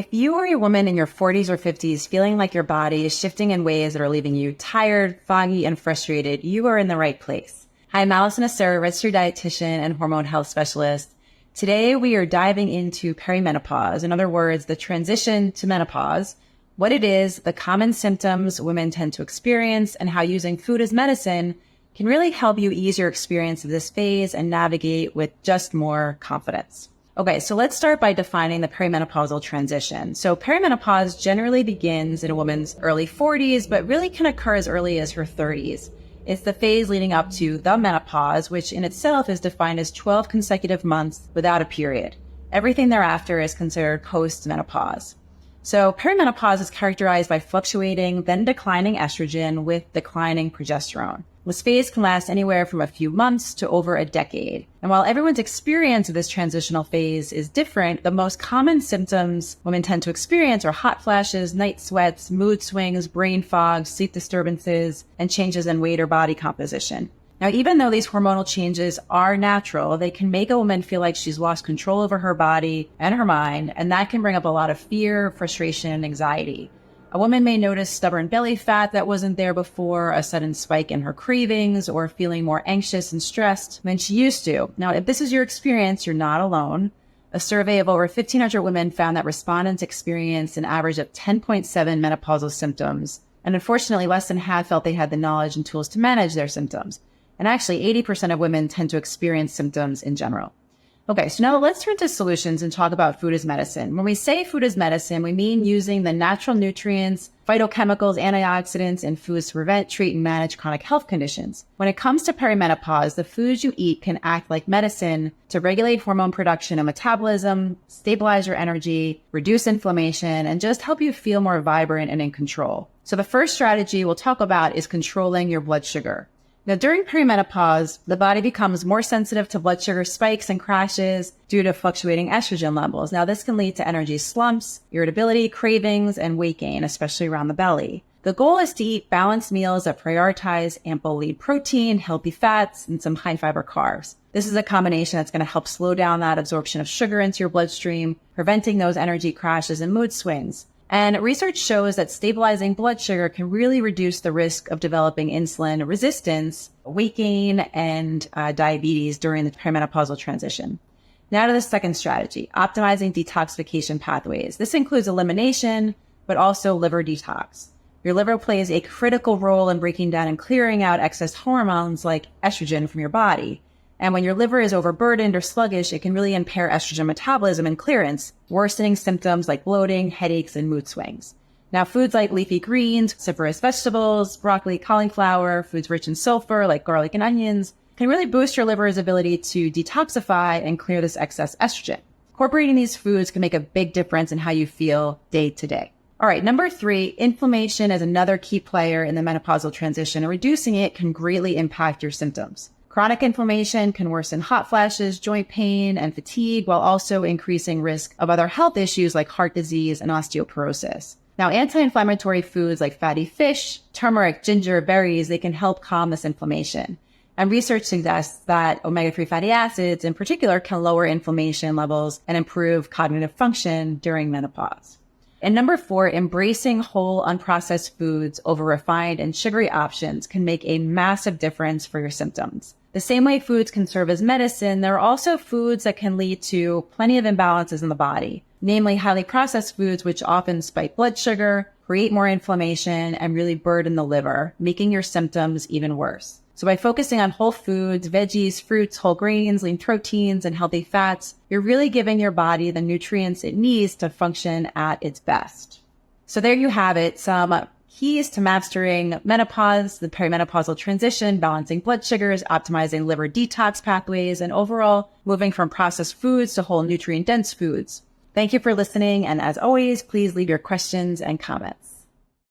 If you are a woman in your 40s or 50s feeling like your body is shifting in ways that are leaving you tired, foggy, and frustrated, you are in the right place. Hi, I'm Alison Acerra, registered dietitian and hormone health specialist. Today, we are diving into perimenopause, in other words, the transition to menopause, what it is, the common symptoms women tend to experience, and how using food as medicine can really help you ease your experience of this phase and navigate with just more confidence. Okay, so let's start by defining the perimenopausal transition. So perimenopause generally begins in a woman's early 40s, but really can occur as early as her 30s. It's the phase leading up to the menopause, which in itself is defined as 12 consecutive months without a period. Everything thereafter is considered post-menopause. So perimenopause is characterized by fluctuating, then declining estrogen with declining progesterone. This phase can last anywhere from a few months to over a decade. And while everyone's experience of this transitional phase is different, the most common symptoms women tend to experience are hot flashes, night sweats, mood swings, brain fog, sleep disturbances, and changes in weight or body composition. Now, even though these hormonal changes are natural, they can make a woman feel like she's lost control over her body and her mind, and that can bring up a lot of fear, frustration, and anxiety. A woman may notice stubborn belly fat that wasn't there before, a sudden spike in her cravings, or feeling more anxious and stressed than she used to. Now, if this is your experience, you're not alone. A survey of over 1,500 women found that respondents experienced an average of 10.7 menopausal symptoms. And unfortunately, less than half felt they had the knowledge and tools to manage their symptoms. And actually, 80% of women tend to experience symptoms in general. Okay, so now let's turn to solutions and talk about food as medicine. When we say food as medicine, we mean using the natural nutrients, phytochemicals, antioxidants, and foods to prevent, treat, and manage chronic health conditions. When it comes to perimenopause, the foods you eat can act like medicine to regulate hormone production and metabolism, stabilize your energy, reduce inflammation, and just help you feel more vibrant and in control. So the first strategy we'll talk about is controlling your blood sugar. Now, during perimenopause, the body becomes more sensitive to blood sugar spikes and crashes due to fluctuating estrogen levels. Now, this can lead to energy slumps, irritability, cravings, and weight gain, especially around the belly. The goal is to eat balanced meals that prioritize ample lean protein, healthy fats, and some high-fiber carbs. This is a combination that's going to help slow down that absorption of sugar into your bloodstream, preventing those energy crashes and mood swings. And research shows that stabilizing blood sugar can really reduce the risk of developing insulin resistance, weight gain, and diabetes during the perimenopausal transition. Now to the second strategy, optimizing detoxification pathways. This includes elimination, but also liver detox. Your liver plays a critical role in breaking down and clearing out excess hormones like estrogen from your body. And when your liver is overburdened or sluggish, it can really impair estrogen metabolism and clearance, worsening symptoms like bloating, headaches, and mood swings. Now, foods like leafy greens, cruciferous vegetables, broccoli, cauliflower, foods rich in sulfur like garlic and onions can really boost your liver's ability to detoxify and clear this excess estrogen. Incorporating these foods can make a big difference in how you feel day to day. All right, number 3, inflammation is another key player in the menopausal transition, and reducing it can greatly impact your symptoms. Chronic inflammation can worsen hot flashes, joint pain, and fatigue, while also increasing risk of other health issues like heart disease and osteoporosis. Now, anti-inflammatory foods like fatty fish, turmeric, ginger, berries, they can help calm this inflammation. And research suggests that omega-3 fatty acids in particular can lower inflammation levels and improve cognitive function during menopause. And number 4, embracing whole unprocessed foods over refined and sugary options can make a massive difference for your symptoms. The same way foods can serve as medicine, there are also foods that can lead to plenty of imbalances in the body, namely highly processed foods, which often spike blood sugar, create more inflammation, and really burden the liver, making your symptoms even worse. So by focusing on whole foods, veggies, fruits, whole grains, lean proteins, and healthy fats, you're really giving your body the nutrients it needs to function at its best. So there you have it, some keys to mastering menopause, the perimenopausal transition, balancing blood sugars, optimizing liver detox pathways, and overall moving from processed foods to whole nutrient-dense foods. Thank you for listening, and as always, please leave your questions and comments.